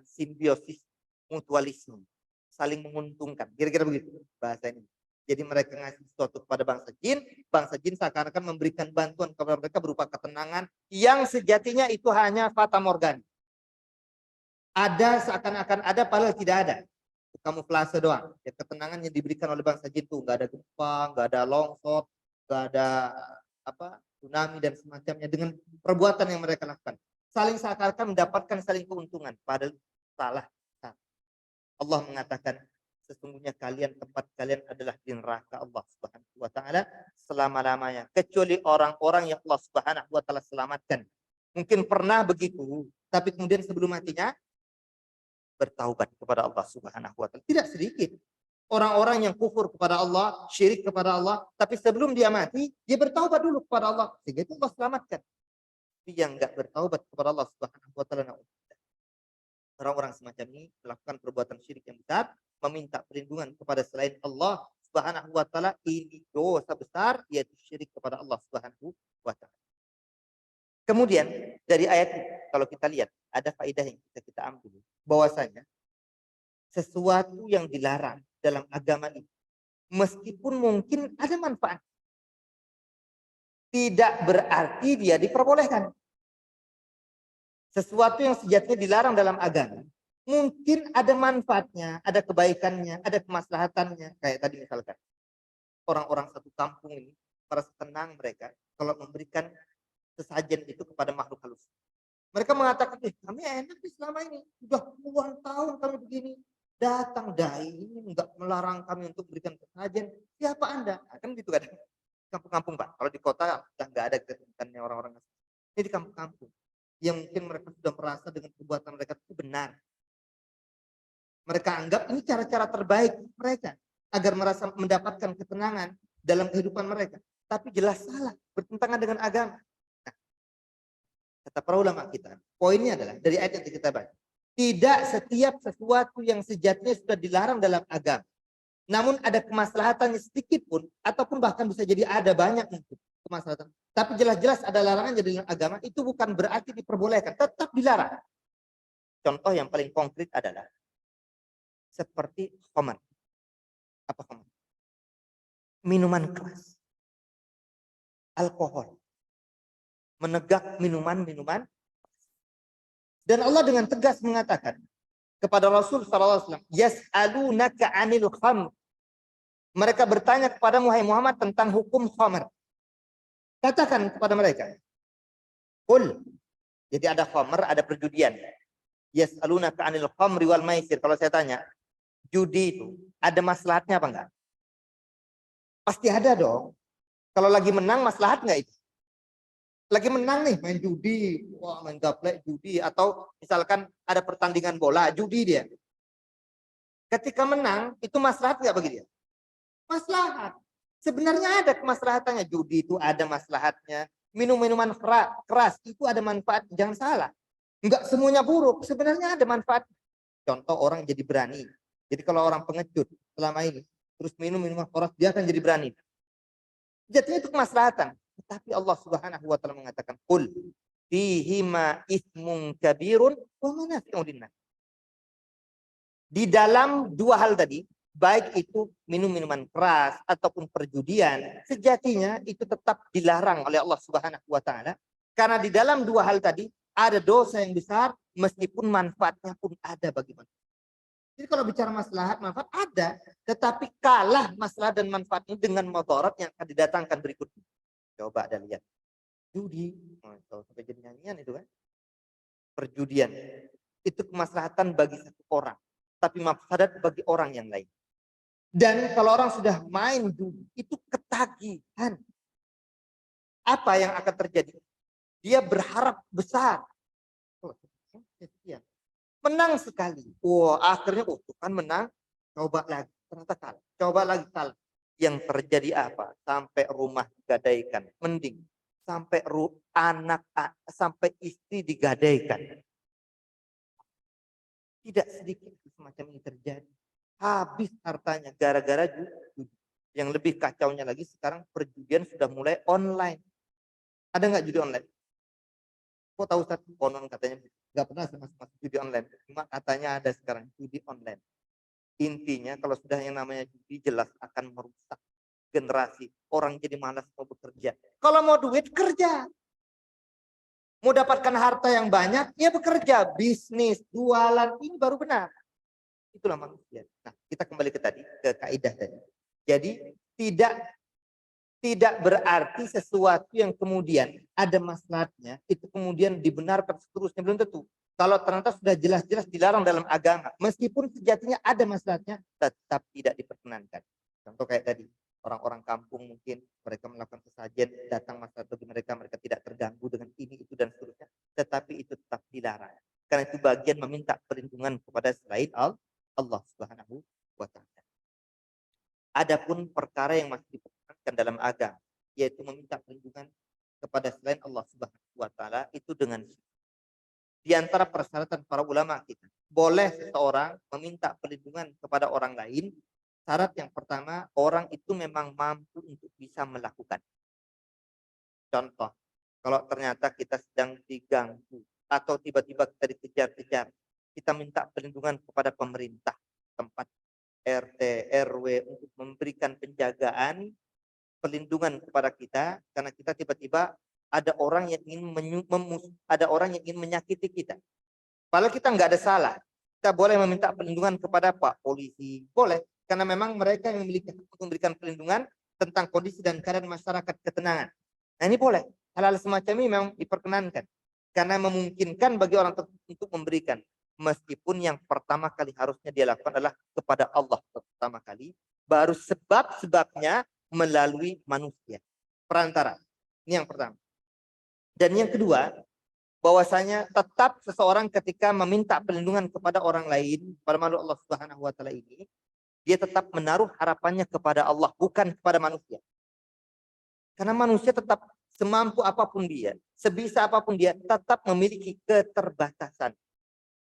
simbiosis, mutualisme, saling menguntungkan, kira-kira begitu bahasa ini. Jadi mereka ngasih sesuatu kepada bangsa jin seakan-akan memberikan bantuan kepada mereka berupa ketenangan yang sejatinya itu hanya fata morgana. Ada seakan-akan ada padahal tidak ada. Kamuflase doang. Ya, ketenangan yang diberikan oleh bangsa jin itu nggak ada gempa, nggak ada longsor, nggak ada tsunami dan semacamnya dengan perbuatan yang mereka lakukan. Saling seakan-akan mendapatkan saling keuntungan. Padahal salah. Allah mengatakan sesungguhnya tempat kalian adalah di neraka Allah Subhanahu wa taala selama-lamanya kecuali orang-orang yang Allah Subhanahu wa taala selamatkan. Mungkin pernah begitu, tapi kemudian sebelum matinya bertaubat kepada Allah Subhanahu wa taala. Tidak sedikit orang-orang yang kufur kepada Allah, syirik kepada Allah, tapi sebelum dia mati, dia bertaubat dulu kepada Allah sehingga itu Allah selamatkan. Tapi yang enggak bertaubat kepada Allah Subhanahu wa taala, orang-orang semacam ini melakukan perbuatan syirik yang besar, meminta perlindungan kepada selain Allah Subhanahu wa taala, ini dosa besar yaitu syirik kepada Allah Subhanahu wa taala. Kemudian dari ayat ini kalau kita lihat ada faedah yang bisa kita ambil bahwasanya sesuatu yang dilarang dalam agama ini meskipun mungkin ada manfaat tidak berarti dia diperbolehkan. Sesuatu yang sejatinya dilarang dalam agama, mungkin ada manfaatnya, ada kebaikannya, ada kemaslahatannya. Kayak tadi misalkan, orang-orang satu kampung ini merasa tenang mereka kalau memberikan sesajen itu kepada makhluk halus. Mereka mengatakan, kami enak nih selama ini, sudah puluhan tahun kami begini. Datang dai ini enggak melarang kami untuk berikan sesajen. Siapa Anda? Nah, kan gitu kan. Kampung-kampung Pak. Kalau di kota sudah enggak ada ketentuannya orang-orang. Ini di kampung-kampung yang mungkin mereka sudah merasa dengan perbuatan mereka itu benar. Mereka anggap ini cara-cara terbaik mereka agar merasa mendapatkan ketenangan dalam kehidupan mereka. Tapi jelas salah, bertentangan dengan agama. Nah, kata para ulama kita, poinnya adalah dari ayat yang kita baca. Tidak setiap sesuatu yang sejatinya sudah dilarang dalam agama. Namun ada kemaslahatannya sedikit pun, ataupun bahkan bisa jadi ada banyak mungkin kemaslahatan. Tapi jelas-jelas ada larangan jadi dalam agama, itu bukan berarti diperbolehkan, tetap dilarang. Contoh yang paling konkret adalah seperti khamar. Apa khamar? Minuman keras. Alkohol. Menegak minuman-minuman. Dan Allah dengan tegas mengatakan kepada Rasul SAW, Yas'alunaka 'anil khamr. Mereka bertanya kepada Muhammad tentang hukum khamar. Katakan kepada mereka, Qul. Jadi ada khamr, ada perjudian. Yas'alunaka 'anil khamri wal maisir. Kalau saya tanya, judi itu ada maslahatnya apa enggak? Pasti ada dong. Kalau lagi menang maslahat enggak itu? Lagi menang nih main judi, wah main gaplek judi, atau misalkan ada pertandingan bola, judi dia. Ketika menang itu maslahat enggak bagi dia? Maslahat. Sebenarnya ada kemaslahatannya. Judi itu ada maslahatnya. Minum-minuman keras itu ada manfaat. Jangan salah. Enggak semuanya buruk. Sebenarnya ada manfaat. Contoh orang jadi berani. Jadi kalau orang pengecut selama ini terus minum minuman keras, dia akan jadi berani. Jadinya itu kemaslahatan. Tetapi Allah Subhanahu wa taala mengatakan, "Qul fihima ismun kabirun wa manafi'un linnas." Di dalam dua hal tadi, baik itu minum-minuman keras ataupun perjudian, sejatinya itu tetap dilarang oleh Allah Subhanahu wa taala karena di dalam dua hal tadi ada dosa yang besar meskipun manfaatnya pun ada bagi manusia. Jadi kalau bicara maslahat, manfaat ada, tetapi kalah maslahat dan manfaatnya dengan mudarat yang akan didatangkan berikutnya. Coba ada lihat. Judi, sampai jadi nyanyian itu kan. Perjudian. Itu kemaslahatan bagi satu orang, tapi mafsadat bagi orang yang lain. Dan kalau orang sudah main judi, itu ketagihan. Apa yang akan terjadi? Dia berharap besar. Menang sekali. Wah, akhirnya kan menang. Coba lagi. Ternyata kalah. Coba lagi kalah. Yang terjadi apa? Sampai rumah digadaikan. Mending. Sampai sampai istri digadaikan. Tidak sedikit semacam ini terjadi. Habis hartanya gara-gara judi. Yang lebih kacaunya lagi sekarang perjudian sudah mulai online. Ada nggak judi online? Kok tahu Ustaz? Konon katanya nggak pernah sama judi online. Cuma katanya ada sekarang judi online. Intinya kalau sudah yang namanya judi jelas akan merusak generasi. Orang jadi malas mau bekerja. Kalau mau duit kerja. Mau dapatkan harta yang banyak, ya bekerja, bisnis, jualan, ini baru benar. Itulah manusia. Nah, kita kembali ke tadi, ke kaidah tadi. Jadi tidak berarti sesuatu yang kemudian ada maslahatnya, itu kemudian dibenarkan seterusnya, belum tentu. Kalau ternyata sudah jelas-jelas dilarang dalam agama, meskipun sejatinya ada maslahatnya, tetap tidak diperkenankan. Contoh kayak tadi, orang-orang kampung mungkin mereka melakukan sesajen, datang maslahat bagi mereka, mereka tidak terganggu dengan ini, itu, dan seterusnya. Tetapi itu tetap dilarang. Karena itu bagian meminta perlindungan kepada selain Allah Subhanahu wa Ta'ala. Adapun perkara yang masih diperkenankan dalam agama, yaitu meminta perlindungan kepada selain Allah Subhanahu wa Ta'ala, itu dengan di antara persyaratan para ulama kita. Boleh seseorang meminta perlindungan kepada orang lain. Syarat yang pertama, orang itu memang mampu untuk bisa melakukan. Contoh, kalau ternyata kita sedang diganggu atau tiba-tiba kita dikejar-kejar, kita minta perlindungan kepada pemerintah tempat RT, RW untuk memberikan penjagaan, perlindungan kepada kita, karena kita tiba-tiba ada orang yang ingin menyakiti kita. Padahal kita nggak ada salah. Kita boleh meminta perlindungan kepada Pak Polisi, boleh, karena memang mereka yang memiliki hak untuk memberikan perlindungan tentang kondisi dan keadaan masyarakat ketenangan. Nah ini boleh. Hal-hal semacam ini memang diperkenankan karena memungkinkan bagi orang untuk memberikan. Meskipun yang pertama kali harusnya dia lakukan adalah kepada Allah pertama kali, baru sebab-sebabnya melalui manusia perantara. Ini yang pertama. Dan yang kedua, bahwasanya tetap seseorang ketika meminta perlindungan kepada orang lain, pada makhluk Allah Subhanahu wa Ta'ala ini, dia tetap menaruh harapannya kepada Allah, bukan kepada manusia. Karena manusia tetap semampu apapun dia, sebisa apapun dia, tetap memiliki keterbatasan.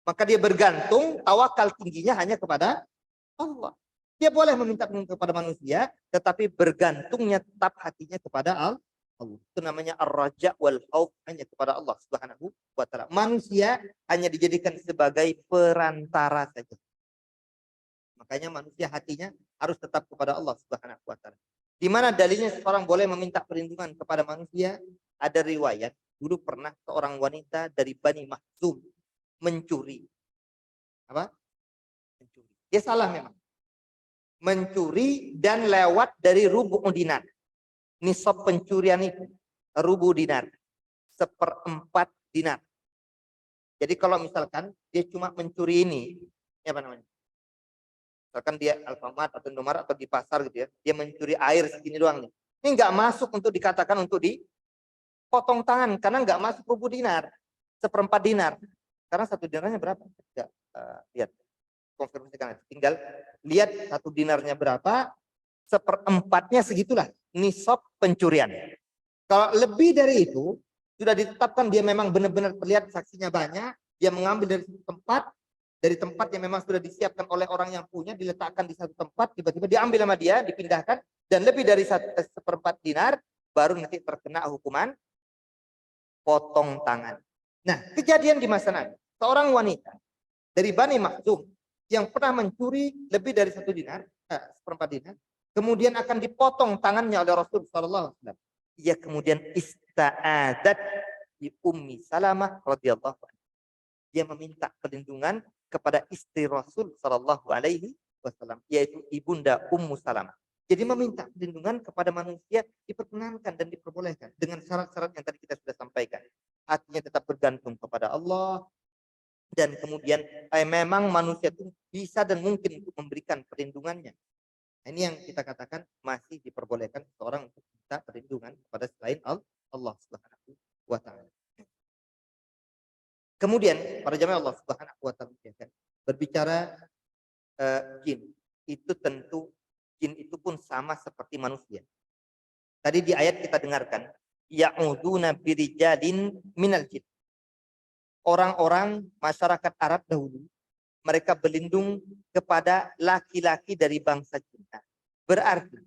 Maka dia bergantung, tawakal tingginya hanya kepada Allah. Dia boleh meminta kepada manusia, tetapi bergantungnya tetap hatinya kepada Allah. Itu namanya ar-raja wal khauf, hanya kepada Allah Subhanahu wa Ta'ala. Manusia hanya dijadikan sebagai perantara saja. Makanya manusia hatinya harus tetap kepada Allah Subhanahu wa Ta'ala. Di mana dalilnya seorang boleh meminta perlindungan kepada manusia? Ada riwayat, dulu pernah seorang wanita dari Bani Makhzum mencuri. Apa? Mencuri. Dia salah memang. Mencuri dan lewat dari rubu' dinar. Nisab pencurian itu rubu dinar, 1/4 dinar. Jadi kalau misalkan dia cuma mencuri ini, apa namanya? Misalkan dia Alfamart atau Indomaret atau di pasar gitu ya, dia mencuri air segini doang nih. Ini nggak masuk untuk dikatakan untuk dipotong tangan karena nggak masuk rubu dinar, 1/4 dinar. Karena 1 dinarnya berapa? Ya, lihat, konfirmasikan. Tinggal lihat 1 dinarnya berapa, 1/4-nya segitulah nisab pencurian. Kalau lebih dari itu, sudah ditetapkan dia memang benar-benar terlihat saksinya banyak, dia mengambil dari tempat yang memang sudah disiapkan oleh orang yang punya, diletakkan di satu tempat, tiba-tiba diambil sama dia, dipindahkan, dan lebih dari 1/4 dinar, baru nanti terkena hukuman potong tangan. Nah, kejadian di masa Nabi, seorang wanita dari Bani Makhzum yang pernah mencuri lebih dari 1/4 dinar, kemudian akan dipotong tangannya oleh Rasul sallallahu alaihi wasallam. Ia kemudian ista'adat di Ummi Salamah radhiyallahu anha. Dia meminta perlindungan kepada istri Rasul sallallahu alaihi wasallam, yaitu ibunda Ummu Salamah. Jadi meminta perlindungan kepada manusia diperkenankan dan diperbolehkan dengan syarat-syarat yang tadi kita sudah sampaikan. Hatinya tetap bergantung kepada Allah, dan kemudian memang manusia itu bisa dan mungkin untuk memberikan perlindungannya. Ini yang kita katakan masih diperbolehkan seorang untuk minta perlindungan kepada selain Allah Subhanahu wa Ta'ala. Kemudian para jamaah Allah Subhanahu wa Ta'ala berbicara jin, itu tentu jin itu pun sama seperti manusia. Tadi di ayat kita dengarkan, ya'uduna birijalin minal jin. Orang-orang masyarakat Arab dahulu, mereka berlindung kepada laki-laki dari bangsa jin. Berarti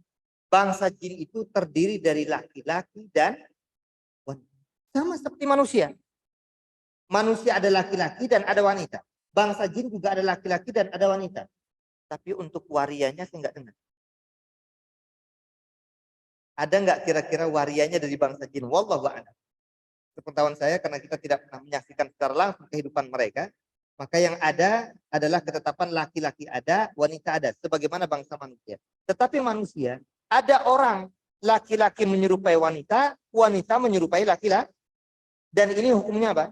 bangsa jin itu terdiri dari laki-laki dan wanita. Sama seperti manusia. Manusia ada laki-laki dan ada wanita. Bangsa jin juga ada laki-laki dan ada wanita. Tapi untuk warianya saya nggak dengar. Ada nggak kira-kira warianya dari bangsa jin? Wallahu a'lam. sepengetahuan saya, karena kita tidak pernah menyaksikan secara langsung kehidupan mereka, maka yang ada adalah ketetapan laki-laki ada, wanita ada, sebagaimana bangsa manusia. Tetapi manusia, ada orang laki-laki menyerupai wanita, wanita menyerupai laki-laki. Dan ini hukumnya apa?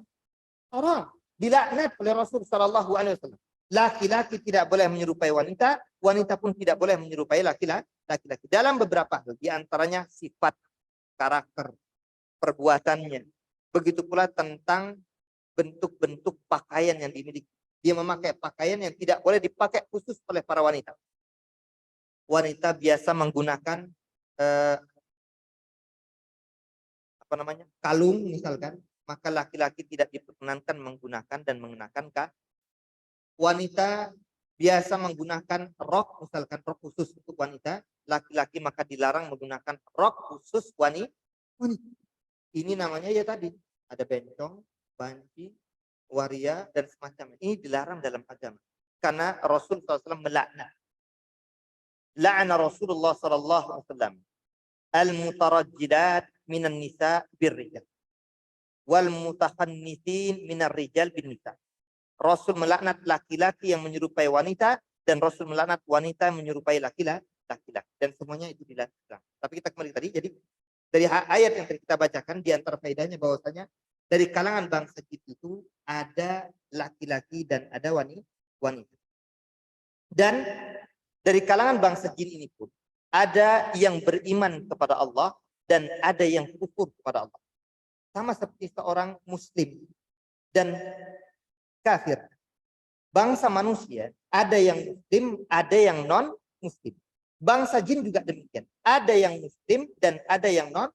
Haram. Dilaknat oleh Rasul Shallallahu Alaihi Wasallam. Laki-laki tidak boleh menyerupai wanita, wanita pun tidak boleh menyerupai laki-laki. Dalam beberapa hal, di antaranya sifat, karakter, perbuatannya. Begitu pula tentang bentuk-bentuk pakaian yang dimiliki. Dia memakai pakaian yang tidak boleh dipakai khusus oleh para wanita. Wanita biasa menggunakan kalung misalkan, maka laki-laki tidak diperkenankan menggunakan dan mengenakan wanita biasa menggunakan rok, misalkan rok khusus untuk wanita, laki-laki maka dilarang menggunakan rok khusus wanita. Ini namanya ya tadi, ada bencong, banci, waria, dan semacamnya. Ini dilarang dalam agama. Karena Rasul SAW melaknat. La'ana Rasulullah SAW al-mutarajjilat minan nisa birrijal wal mutakhannisin minar rijal bin nisa. Rasul melaknat laki-laki yang menyerupai wanita, dan Rasul melaknat wanita yang menyerupai laki-laki, dan semuanya itu dilarang. Tapi kita kembali tadi, jadi dari ayat yang tadi kita bacakan, di antara faedahnya bahwasanya dari kalangan bangsa jin itu ada laki-laki dan ada wanita. Dan dari kalangan bangsa jin ini pun ada yang beriman kepada Allah dan ada yang kufur kepada Allah. Sama seperti seorang muslim dan kafir. Bangsa manusia ada yang muslim, ada yang non muslim. Bangsa jin juga demikian. Ada yang muslim dan ada yang non.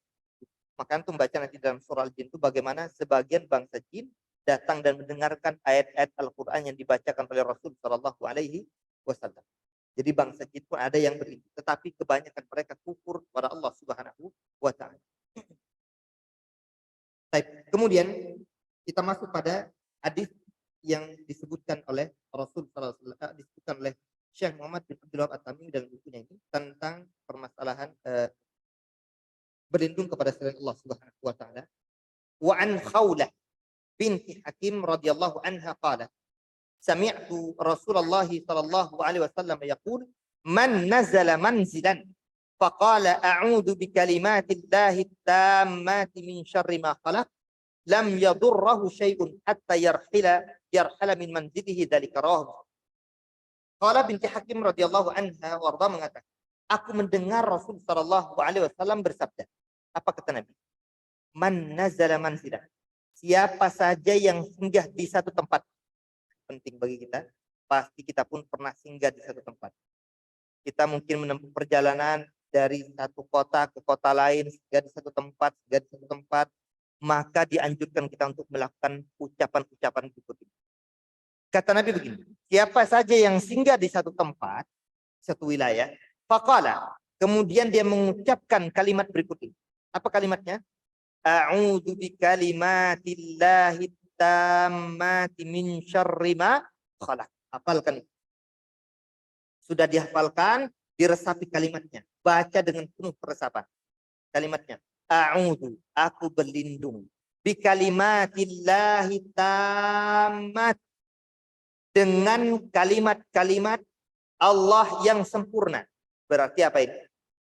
Maka antum baca nanti dalam surah Al-Jin itu bagaimana sebagian bangsa jin datang dan mendengarkan ayat-ayat Al-Quran yang dibacakan oleh Rasul Shallallahu Alaihi Wasallam. Jadi bangsa jin pun ada yang beriman, tetapi kebanyakan mereka kufur kepada Allah Subhanahu wa Ta'ala. Kemudian kita masuk pada hadis yang disebutkan oleh Rasul Sallallahu Alaihi Wasallam, disebutkan oleh Syekh Muhammad bin Abdul Wahab At-Tamimi dalam bukunya ini tentang permasalahan berlindung kepada selain Allah Subhanahu wa Ta'ala. Wa an Khawlah binti Hakim radhiyallahu anha qalat sami'tu Rasulullah sallallahu alaihi wasallam yaqul man nazala manzilan faqala a'udzu bikalimatillahi tammati min syarri ma khalaq lam yadurruhu syai'un hatta yarhala min manzilihi dzalika rawahu. Qala binti Hakim radhiyallahu anha warda mengatakan, aku mendengar Rasul sallallahu alaihi wasallam bersabda. Apa kata Nabi? Man nazala manzilan. Siapa saja yang singgah di satu tempat. Penting bagi kita. Pasti kita pun pernah singgah di satu tempat. Kita mungkin menempuh perjalanan dari satu kota ke kota lain, singgah di satu tempat, maka dianjurkan kita untuk melakukan ucapan-ucapan berikut ini. Kata Nabi begini, siapa saja yang singgah di satu tempat, satu wilayah, faqala, kemudian dia mengucapkan kalimat berikut ini. Apa kalimatnya? A'udzu bikalimatillahi tammati min syarri ma khalaq. Hafalkan itu. Sudah dihafalkan, diresapi kalimatnya. Baca dengan penuh peresapan. Kalimatnya, a'udzu, aku berlindung. Bikalimatillahi tammat, dengan kalimat-kalimat Allah yang sempurna. Berarti apa ini?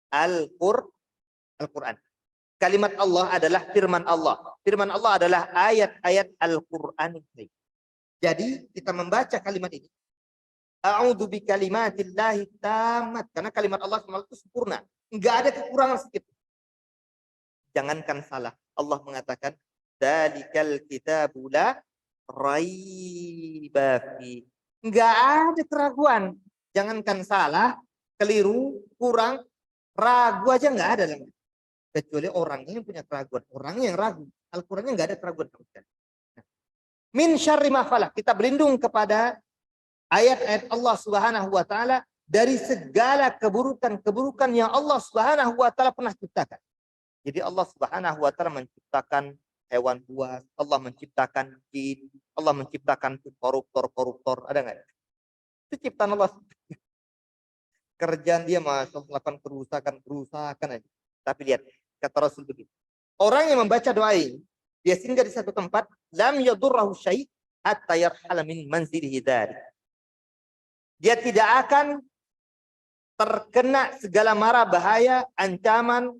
Al-Quran. Kalimat Allah adalah firman Allah. Firman Allah adalah ayat-ayat Al-Quran. Jadi kita membaca kalimat ini. A'udzu bikalimatillahi tammat. Karena kalimat Allah itu sempurna. Enggak ada kekurangan sedikit. Jangankan salah. Allah mengatakan, "Dzalikal kitabu la raiba fi." Enggak ada keraguan. Jangankan salah, keliru, kurang, ragu aja enggak ada dalam. Kecuali orangnya yang punya keraguan, orang yang ragu. Al-Qur'annya enggak ada keraguan. Min syarri ma khalaq. Kita berlindung kepada ayat-ayat Allah Subhanahu wa Ta'ala dari segala keburukan-keburukan yang Allah Subhanahu wa Ta'ala pernah ciptakan. Jadi Allah Subhanahu wa Ta'ala menciptakan hewan buas, Allah menciptakan jin, Allah menciptakan koruptor. Ada nggak? Itu ciptaan Allah. Kerjaan dia melakukan kerusakan aja. Tapi lihat, kata Rasul begitu. Orang yang membaca doa ini, Dia singgah di satu tempat, lam yadurrahu syai' hatta yarhala min manzilihi dzalik. Dia tidak akan terkena segala mara bahaya, ancaman,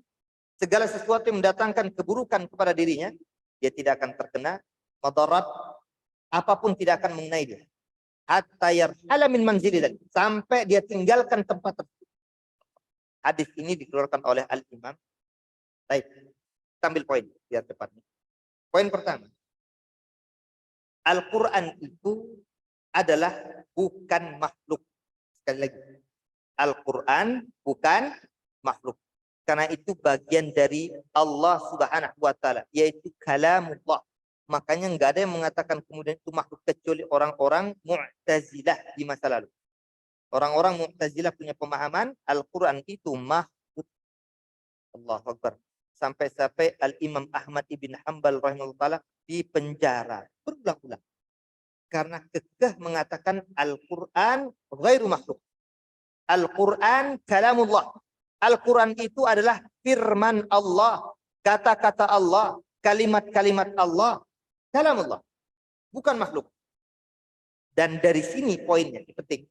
segala sesuatu yang mendatangkan keburukan kepada dirinya. Dia tidak akan terkena madarat, apapun tidak akan mengenai dia. Hatta yarhala min manzilihi, sampai dia tinggalkan tempat tersebut. Hadis ini dikeluarkan oleh Al-Imam. Baik, kita ambil poin biar cepat. Poin pertama, Al-Quran itu adalah bukan makhluk. Sekali lagi, Al-Quran bukan makhluk. Karena itu bagian dari Allah Subhanahu wa Ta'ala, yaitu kalamullah. Makanya nggak ada yang mengatakan kemudian itu makhluk kecuali orang-orang Mu'tazilah di masa lalu. Orang-orang Mu'tazilah punya pemahaman Al-Quran itu makhluk. Allahu Akbar. Sampai-sampai Al-Imam Ahmad ibn Hanbal rahimahullah di penjara berulang-ulang karena kekeh mengatakan Al-Quran ghairu makhluk. Al-Quran kalamullah. Al-Quran itu adalah firman Allah, kata-kata Allah, kalimat-kalimat Allah, kalamullah, bukan makhluk. Dan dari sini poinnya penting.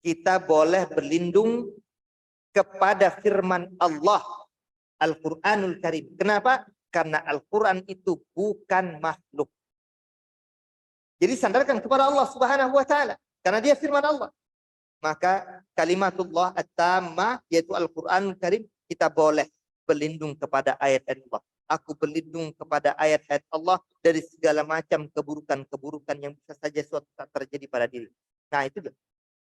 Kita boleh berlindung kepada firman Allah, Al-Quranul Karim. Kenapa? Karena Al-Quran itu bukan makhluk. Jadi sandarkan kepada Allah Subhanahu wa Ta'ala, karena dia firman Allah. Maka kalimatullah at-tammah, yaitu Al-Quranul Karim, kita boleh berlindung kepada ayat-ayat Allah. Aku berlindung kepada ayat-ayat Allah dari segala macam keburukan-keburukan yang bisa saja suatu saat terjadi pada diri. Nah itu dia.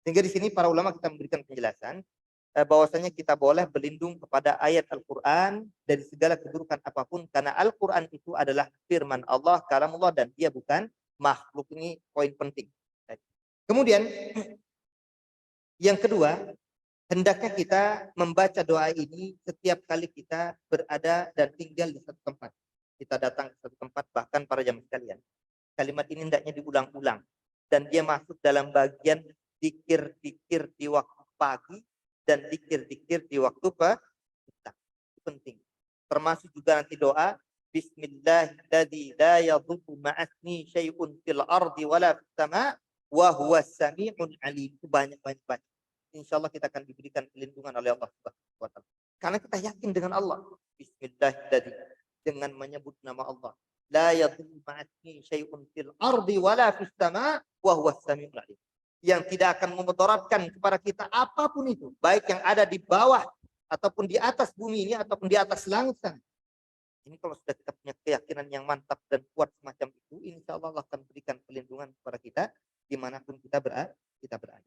Sehingga di sini para ulama kita memberikan penjelasan bahwasanya kita boleh berlindung kepada ayat Al-Quran dari segala keburukan apapun, karena Al-Quran itu adalah firman Allah, kalamullah, dan dia bukan makhluk. Ini poin penting. Kemudian yang kedua, hendaknya kita membaca doa ini setiap kali kita berada dan tinggal di satu tempat. Kita datang ke satu tempat, bahkan para jamaah sekalian, kalimat ini hendaknya diulang-ulang, dan dia masuk dalam bagian zikir-zikir di waktu pagi dan zikir-zikir di waktu petang. Itu penting. Termasuk juga nanti doa Bismillahilladzi la yadhurru ma'asmi syai'un fil ardi wala fis sama' wa huwas sami'un alim. Itu banyak-banyak baca. Insyaallah kita akan diberikan perlindungan oleh Allah Subhanahu wa Ta'ala. Karena kita yakin dengan Allah. Bismillahilladzi, dengan menyebut nama Allah. La yadhurru ma'asmi syai'un fil ardi wala fis sama' wa huwas sami'un alim. Yang tidak akan memudaratkan kepada kita apapun itu, baik yang ada di bawah ataupun di atas bumi ini ataupun di atas langit sana. Ini kalau sudah kita punya keyakinan yang mantap dan kuat semacam itu, insya Allah akan berikan perlindungan kepada kita dimanapun kita berada.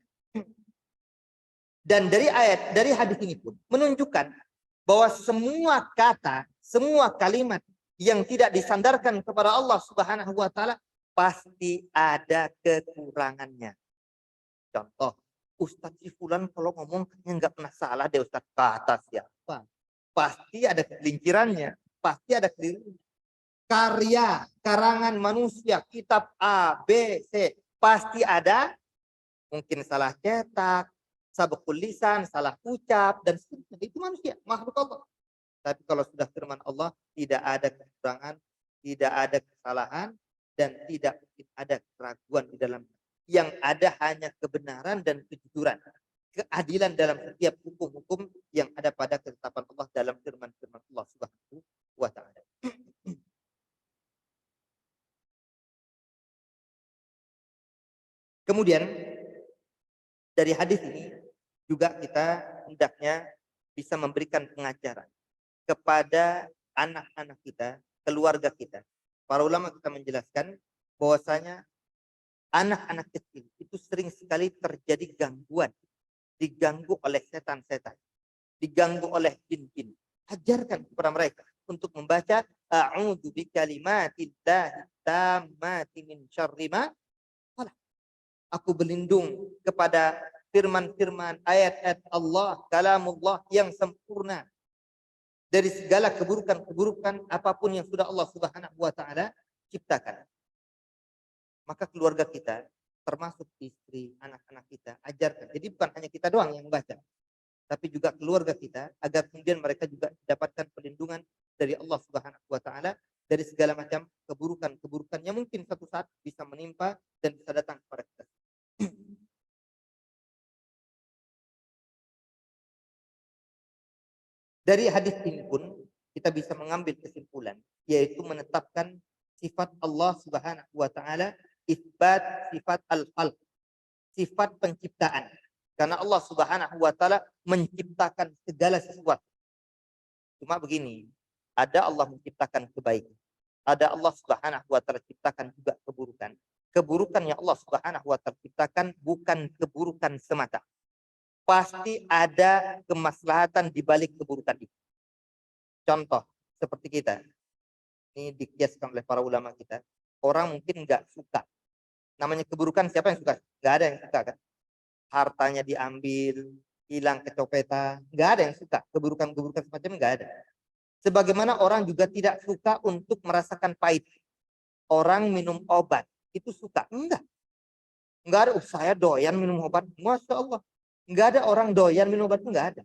Dan dari hadis ini pun menunjukkan bahwa semua kata, semua kalimat yang tidak disandarkan kepada Allah Subhanahu wa Ta'ala pasti ada kekurangannya. Contoh, Ustadz si Fulan kalau ngomong kayaknya nggak pernah salah deh Ustadz, kata siapa? Pasti ada kegelincirannya, pasti ada kelirunya. Karya, karangan manusia, kitab A, B, C, pasti ada mungkin salah cetak, sabqul lisan, salah ucap, dan seterusnya. Itu manusia, makhluk Allah. Tapi kalau sudah firman Allah, tidak ada kekurangan, tidak ada kesalahan, dan tidak ada keraguan di dalamnya. Yang ada hanya kebenaran dan kejujuran, keadilan dalam setiap hukum-hukum yang ada pada ketetapan Allah dalam firman-firman Allah Subhanahu wa Ta'ala. Kemudian dari hadis ini juga kita hendaknya bisa memberikan pengajaran kepada anak-anak kita, keluarga kita. Para ulama kita menjelaskan bahwasanya anak-anak kecil itu sering sekali terjadi gangguan, diganggu oleh setan-setan, diganggu oleh jin-jin. Ajarkan kepada mereka untuk membaca a'udzu bikalimatillahi tammati min syarri ma khalaq. Aku berlindung kepada firman-firman ayat-ayat Allah, kalamullah yang sempurna dari segala keburukan-keburukan apapun yang sudah Allah Subhanahu wa Ta'ala ciptakan. Maka keluarga kita, termasuk istri, anak-anak kita, ajarkan. Jadi bukan hanya kita doang yang membaca, tapi juga keluarga kita, agar kemudian mereka juga mendapatkan perlindungan dari Allah Subhanahu wa Ta'ala dari segala macam keburukan yang mungkin suatu saat bisa menimpa dan bisa datang kepada kita. Dari hadis ini pun kita bisa mengambil kesimpulan, yaitu menetapkan sifat Allah Subhanahu wa taala, isbat sifat al-khalq, sifat penciptaan. Karena Allah Subhanahu wa taala menciptakan segala sesuatu. Cuma begini, ada Allah menciptakan kebaikan. Ada Allah Subhanahu wa taala ciptakan juga keburukan. Keburukan yang Allah Subhanahu wa taala ciptakan bukan keburukan semata. Pasti ada kemaslahatan di balik keburukan itu. Contoh seperti kita. Ini dikiaskan oleh para ulama kita. Orang mungkin nggak suka. Namanya keburukan, siapa yang suka? Nggak ada yang suka kan? Hartanya diambil, hilang, kecopetan. Nggak ada yang suka. Keburukan-keburukan semacam nggak ada. Sebagaimana orang juga tidak suka untuk merasakan pahit. Orang minum obat itu suka? Enggak. Enggak ada. Saya doyan minum obat. Masya Allah. Enggak ada orang doyan minum obat. Enggak ada.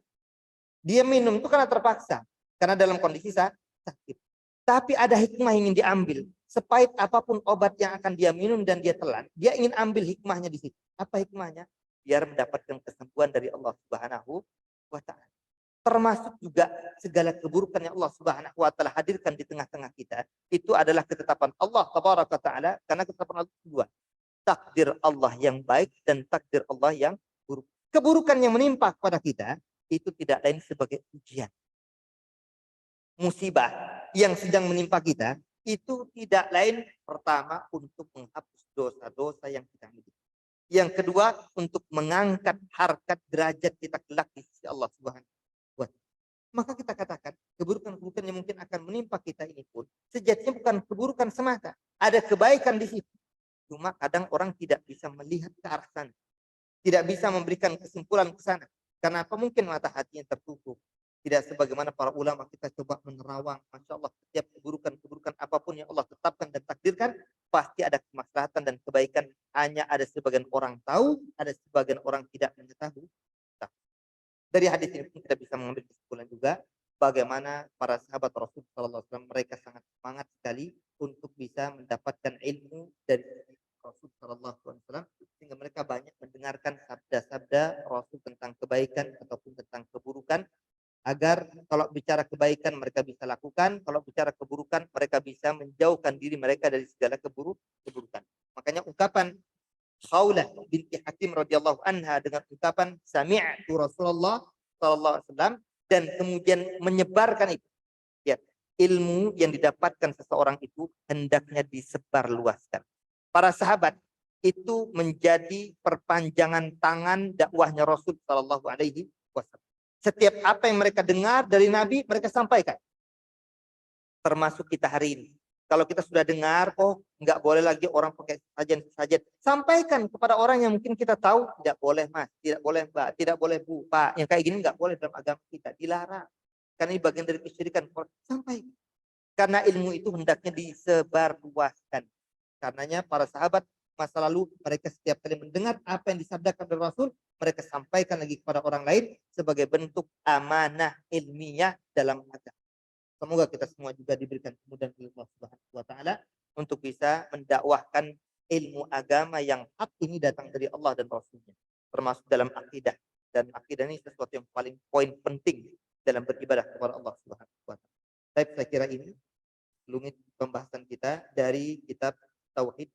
Dia minum itu karena terpaksa. Karena dalam kondisi sakit. Tapi ada hikmah yang ingin diambil. Sepahit apapun obat yang akan dia minum dan dia telan, dia ingin ambil hikmahnya di situ. Apa hikmahnya? Biar mendapatkan kesembuhan dari Allah Subhanahu wa taala. Termasuk juga segala keburukan yang Allah Subhanahu wa taala hadirkan di tengah-tengah kita, itu adalah ketetapan Allah Tabaraka taala, karena ketetapan Allah dua. Takdir Allah yang baik dan takdir Allah yang buruk. Keburukan yang menimpa kepada kita itu tidak lain sebagai ujian. Musibah yang sedang menimpa kita itu tidak lain, pertama untuk menghapus dosa-dosa yang kita miliki. Yang kedua untuk mengangkat harkat derajat kita kelak di sisi Allah Subhanahu wa taala. Maka kita katakan keburukan-keburukan yang mungkin akan menimpa kita ini pun sejatinya bukan keburukan semata. Ada kebaikan di situ. Cuma kadang orang tidak bisa melihat ke arah sana. Tidak bisa memberikan kesimpulan ke sana. Kenapa? Mungkin mata hatinya tertutup. Tidak sebagaimana para ulama kita coba menerawang. Masya Allah, setiap keburukan-keburukan apapun yang Allah tetapkan dan takdirkan, pasti ada kemaslahatan dan kebaikan. Hanya ada sebagian orang tahu, ada sebagian orang tidak mengetahui. Dari hadis ini pun kita bisa mengambil kesimpulan juga bagaimana para sahabat Rasul SAW mereka sangat semangat sekali untuk bisa mendapatkan ilmu dari Rasul SAW, sehingga mereka banyak mendengarkan sabda-sabda Rasul tentang kebaikan ataupun tentang keburukan, agar kalau bicara kebaikan mereka bisa lakukan, kalau bicara keburukan mereka bisa menjauhkan diri mereka dari segala keburukan. Makanya ungkapan Khawlah binti Hakim radhiyallahu anha dengan ucapan sami'tu Rasulullah sallallahu alaihi wasallam, dan kemudian menyebarkan itu. Ya, ilmu yang didapatkan seseorang itu hendaknya disebarluaskan. Para sahabat itu menjadi perpanjangan tangan dakwahnya Rasul sallallahu alaihi wasallam. Setiap apa yang mereka dengar dari Nabi mereka sampaikan. Termasuk kita hari ini. Kalau kita sudah dengar, oh nggak boleh lagi orang pakai sajian-sajian, sampaikan kepada orang yang mungkin kita tahu, tidak boleh mas, tidak boleh mbak, tidak boleh bu, pak, yang kayak gini nggak boleh dalam agama kita, dilarang. Karena ini bagian dari kesyirikan. Sampaikan. Karena ilmu itu hendaknya disebarluaskan. Karenanya para sahabat masa lalu mereka setiap kali mendengar apa yang disabdakan oleh Rasul, mereka sampaikan lagi kepada orang lain sebagai bentuk amanah ilmiah dalam agama. Semoga kita semua juga diberikan kemudahan oleh Allah Subhanahu wa taala untuk bisa mendakwahkan ilmu agama yang hak ini datang dari Allah dan Rasulnya, termasuk dalam akidah. Dan akidah ini sesuatu yang paling poin penting dalam beribadah kepada Allah Subhanahu wa taala. Baik, saya kira ini lumit pembahasan kita dari kitab Tauhid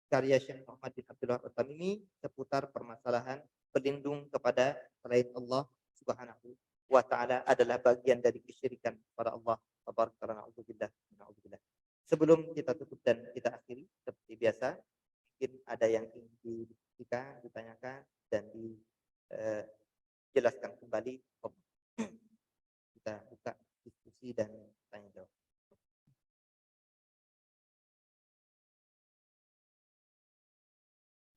karya Syekh Muhammad bin Abdullah Al-Tamimi seputar permasalahan berlindung kepada selain Allah Subhanahu wa taala adalah bagian dari kesyirikan kepada Allah. Sebelum kita tutup dan kita akhiri seperti biasa, mungkin ada yang ingin didiskusikan, ditanyakan dan dijelaskan kembali. Kita buka diskusi dan tanya jawab.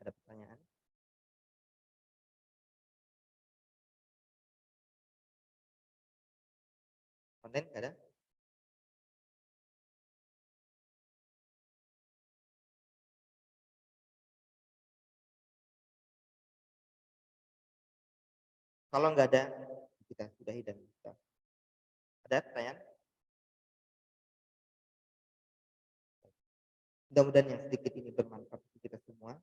Ada pertanyaan? Konten ada? Kalau nggak ada, kita sudahi dan kita. Ada pertanyaan? Mudah-mudahan yang sedikit ini bermanfaat bagi kita semua.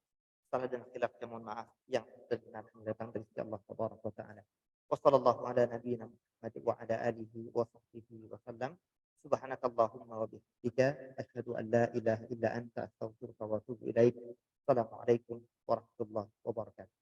Salah dan khilafnya mohon maaf, yang benar datang dari sisi Allah Subhanahu wa taala. Wassallallahu ala nabiyyina Muhammad wa ala alihi wa sahbihi wa sallam. Subhanakallahumma wa bihamdika asyhadu an la ilaha illa anta astaghfiruka wa atubu ilaik. Assalamualaikum warahmatullahi wabarakatuh.